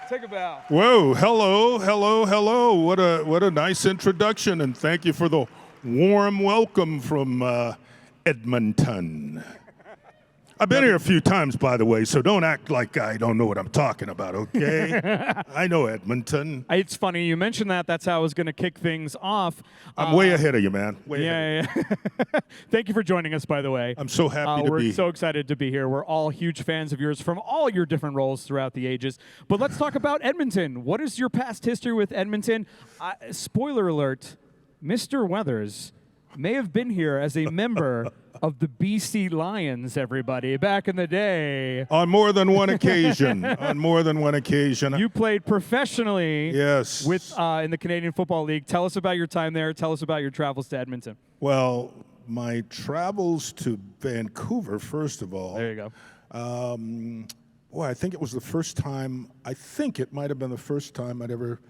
Take a bow. Whoa, hello, hello, hello. What a nice introduction, and thank you for the warm welcome from Edmonton. I've been here a few times, by the way, so don't act like I don't know what I'm talking about, okay? I know Edmonton. It's funny you mentioned that. That's how I was going to kick things off. I'm way ahead of you, man. Way ahead. Yeah. Thank you for joining us, by the way. I'm so happy to be We're so excited to be here. We're all huge fans of yours from all your different roles throughout the ages. But let's talk about Edmonton. What is your past history with Edmonton? Spoiler alert, Mr. Weathers may have been here as a member of the BC Lions, everybody, back in the day. On more than one occasion. On more than one occasion. You played professionally yes. with in the Canadian Football League. Tell us about your time there. Tell us about your travels to Edmonton. Well, my travels to Vancouver, first of all. There you go. I think it was the first time, I think it might have been the first time I'd ever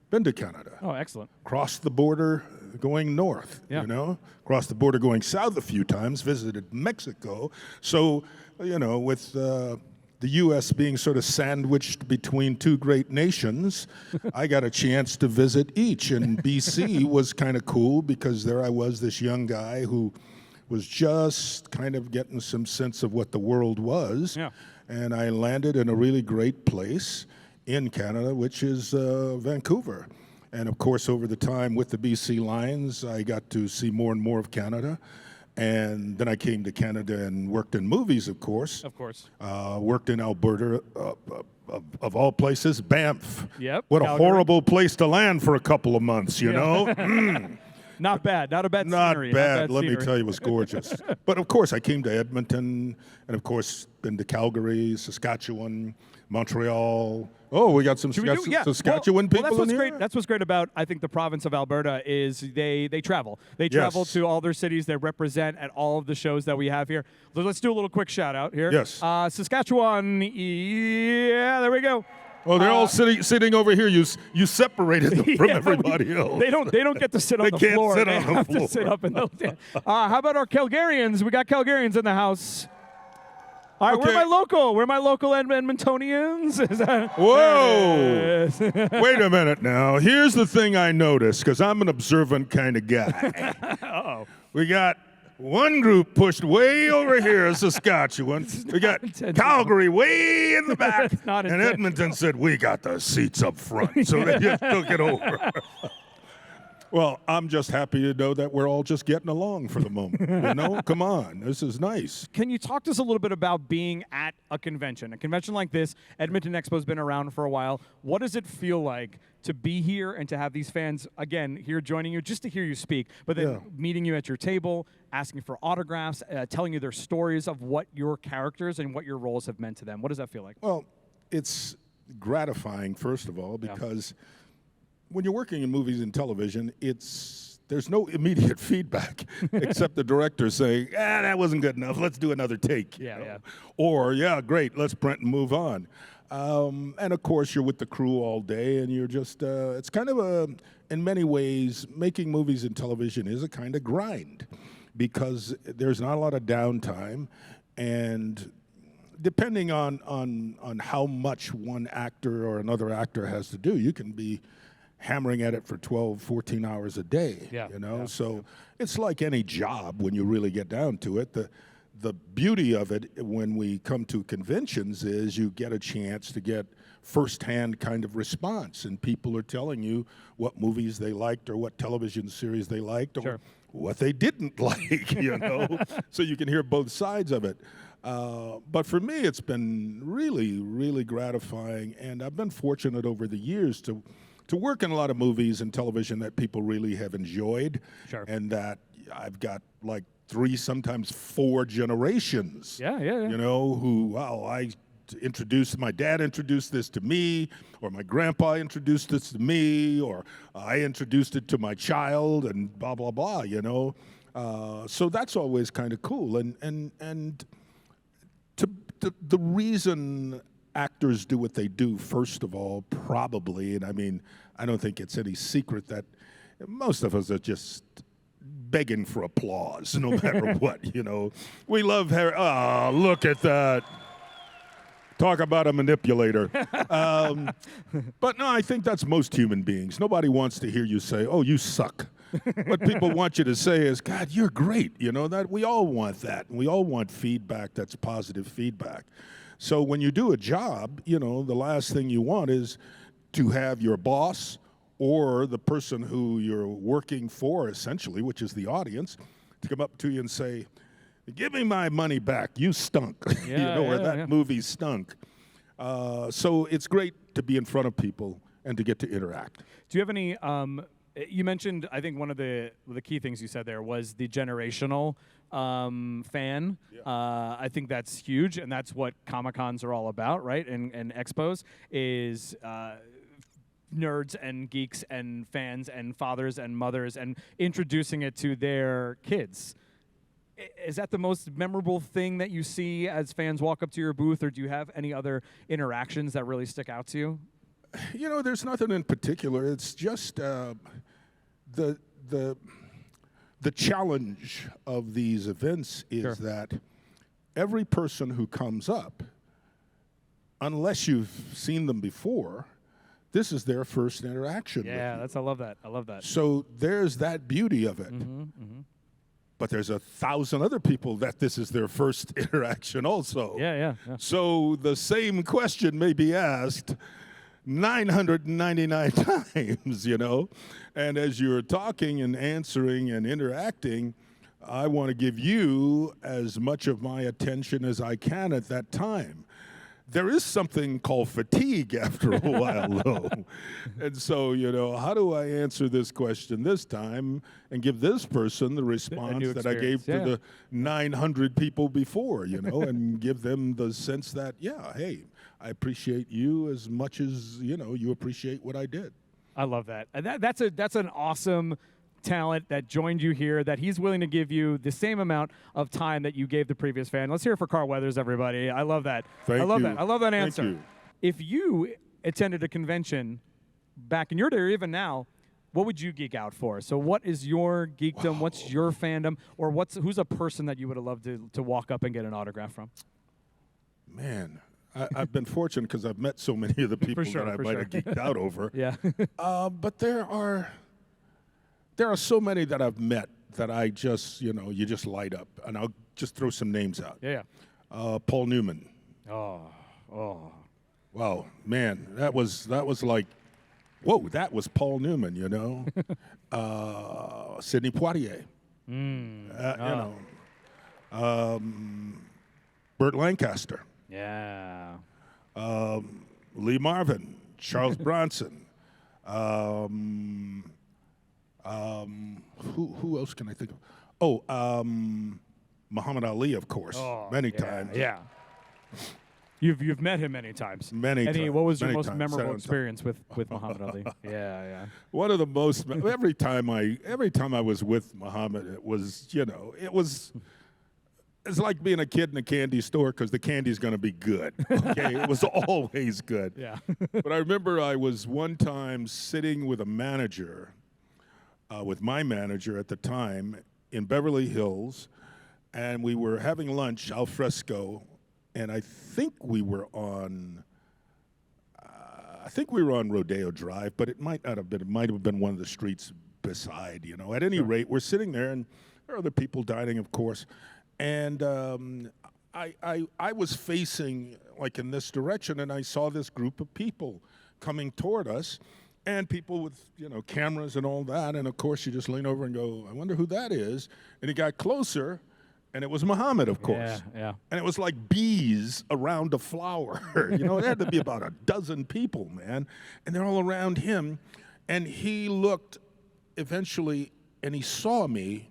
been to Canada. Oh, excellent. Crossed the border going north, you know. Crossed the border going south a few times, visited Mexico. So, you know, with the U.S. being sort of sandwiched between two great nations, I got a chance to visit each. And BC was kind of cool because there I was, this young guy who was just kind of getting some sense of what the world was. Yeah. And I landed in a really great place in Canada, which is Vancouver. And of course, over the time with the BC Lions, I got to see more and more of Canada. And then I came to Canada and worked in movies, of course. Of course. Worked in Alberta, of all places, Banff. Yep. What Calgary. a horrible place to land for a couple of months, you know? Not bad. Not a bad Not scenery. bad. Not Let scenery. me tell you, it was gorgeous. But of course, I came to Edmonton, and of course, been to Calgary, Saskatchewan, Montreal. Oh, we got some Saskatchewan people that's what's in here? great. That's what's great about, I think, the province of Alberta is they travel. They travel to all their cities. They represent at all of the shows that we have here. Let's do a little quick shout out here. Yes. Saskatchewan. Yeah, there we go. Oh, they're all sitting over here. You separated them from everybody else. They don't get to sit on the floor. They can't sit on the have floor. To sit up in the. How about our Calgarians? We got Calgarians in the house. All right, Okay. Where are my local Edmontonians? Is that, Whoa! Wait a minute now. Here's the thing I noticed, because I'm an observant kind of guy. Uh-oh. We got one group pushed way over here, Saskatchewan. We got Calgary way in the back. And Edmonton said, we got the seats up front. So they just took it over. Well, I'm just happy to know that we're all just getting along for the moment. You know, come on, this is nice. Can you talk to us a little bit about being at a convention like this? Edmonton Expo's been around for a while. What does it feel like to be here and to have these fans, again, here joining you, just to hear you speak, but then meeting you at your table, asking for autographs, telling you their stories of what your characters and what your roles have meant to them? What does that feel like? Well, it's gratifying, first of all, because when you're working in movies and television, there's no immediate feedback except the director saying, that wasn't good enough. Let's do another take. Yeah. Or, great, let's print and move on. And of course, you're with the crew all day, and you're just, it's kind of in many ways, making movies and television is a kind of grind because there's not a lot of downtime. And depending on how much one actor or another actor has to do, you can be hammering at it for 12, 14 hours a day, you know? So it's like any job when you really get down to it. The beauty of it when we come to conventions is you get a chance to get firsthand kind of response, and people are telling you what movies they liked or what television series they liked or what they didn't like, you know? So you can hear both sides of it. But for me, it's been really, really gratifying, and I've been fortunate over the years to work in a lot of movies and television that people really have enjoyed, and that I've got like 3, sometimes 4 generations, you know, who, my dad introduced this to me, or my grandpa introduced this to me, or I introduced it to my child, and blah, blah, blah, you know. So that's always kind of cool. And the reason actors do what they do, first of all, probably, and I mean, I don't think it's any secret that most of us are just begging for applause, no matter what, you know. We love Harry. Oh, look at that. Talk about a manipulator. But no, I think that's most human beings. Nobody wants to hear you say, "Oh, you suck." What people want you to say is, "God, you're great." You know that we all want that, and we all want feedback that's positive feedback. So when you do a job, you know, the last thing you want is to have your boss or the person who you're working for, essentially, which is the audience, to come up to you and say, "Give me my money back. You stunk." You know, or that movie stunk. So it's great to be in front of people and to get to interact. Do you have any? You mentioned, I think one of the key things you said there was the generational fan. Yeah. I think that's huge, and that's what Comic-Cons are all about, right? And expos is nerds and geeks and fans and fathers and mothers and introducing it to their kids. Is that the most memorable thing that you see as fans walk up to your booth, or do you have any other interactions that really stick out to you? You know, there's nothing in particular. It's just the challenge of these events is that every person who comes up, unless you've seen them before, this is their first interaction. Yeah, I love that. I love that. So there's that beauty of it. But there's 1,000 other people that this is their first interaction also. Yeah. So the same question may be asked 999 times, you know. And as you're talking and answering and interacting, I want to give you as much of my attention as I can at that time. There is something called fatigue after a while, though. And so, you know, how do I answer this question this time and give this person the response that I gave to the 900 people before, you know, and give them the sense that, yeah, hey, I appreciate you as much as, you know, you appreciate what I did. I love that. And that's an awesome talent that joined you here, that he's willing to give you the same amount of time that you gave the previous fan. Let's hear it for Carl Weathers, everybody. I love that. I love that answer. Thank you. If you attended a convention back in your day or even now, what would you geek out for? So what is your geekdom? What's your fandom? Or who's a person that you would have loved to walk up and get an autograph from? Man, I've been fortunate because I've met so many of the people that I might have geeked out over. Yeah. But there are so many that I've met that I just, you know, you just light up. And I'll just throw some names out. Yeah. Paul Newman. Oh. Wow, man, that was like, whoa, that was Paul Newman, you know. Sidney Poitier. You know. Burt Lancaster. Yeah. Lee Marvin. Charles Bronson. Who else can I think of? Oh, Muhammad Ali, of course, many times. Yeah. You've met him many times. Many times. What was your most memorable experience with Muhammad Ali? Yeah. One of the most. Every time I was with Muhammad, it was, you know, it's like being a kid in a candy store because the candy's going to be good. Okay, it was always good. Yeah. But I remember I was one time sitting with a manager. With my manager at the time in Beverly Hills, and we were having lunch al fresco, and I think we were on Rodeo Drive, but it might not have been. It might have been one of the streets beside. You know, at any rate, we're sitting there, and there are other people dining, of course, and I was facing like in this direction, and I saw this group of people coming toward us. And people with, you know, cameras and all that. And, of course, you just lean over and go, I wonder who that is. And he got closer, and it was Muhammad, of course. Yeah. And it was like bees around a flower. You know, it had to be about a dozen people, man. And they're all around him. And he looked eventually, and he saw me.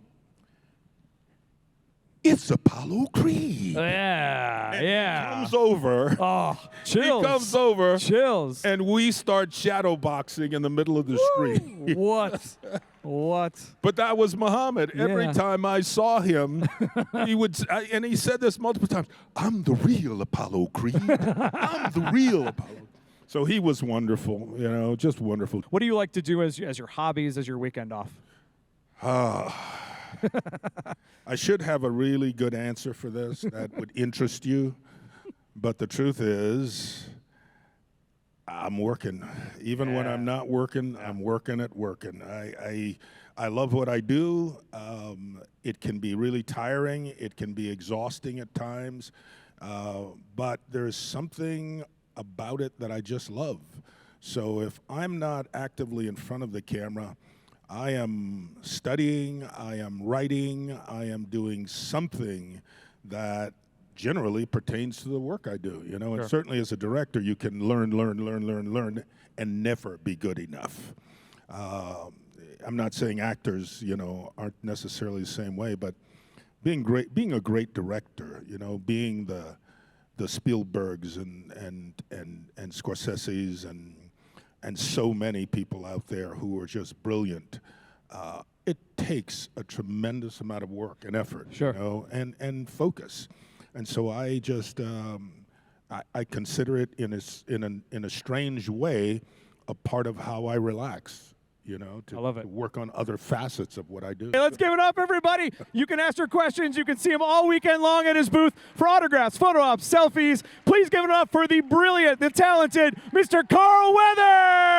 It's Apollo Creed. Yeah. And he comes over. Oh, chills. He comes over. Chills. And we start shadow boxing in the middle of the street. What? But that was Muhammad. Yeah. Every time I saw him, he would, and he said this multiple times, I'm the real Apollo Creed. I'm the real Apollo. So he was wonderful, you know, just wonderful. What do you like to do as your hobbies, as your weekend off? I should have a really good answer for this that would interest you. But the truth is, I'm working. Even when I'm not working, I'm working at working. I love what I do. It can be really tiring. It can be exhausting at times. But there's something about it that I just love. So if I'm not actively in front of the camera, I am studying, I am writing, I am doing something that generally pertains to the work I do, you know. And certainly as a director, you can learn, and never be good enough. I'm not saying actors, you know, aren't necessarily the same way, but being a great director, you know, being the Spielbergs and Scorseses and so many people out there who are just brilliant. It takes a tremendous amount of work and effort, you know, and focus. And so I just I consider it in a strange way a part of how I relax, you know, to work on other facets of what I do. Hey, let's give it up, everybody. You can ask her questions. You can see him all weekend long at his booth for autographs, photo ops, selfies. Please give it up for the brilliant, the talented Mr. Carl Weathers.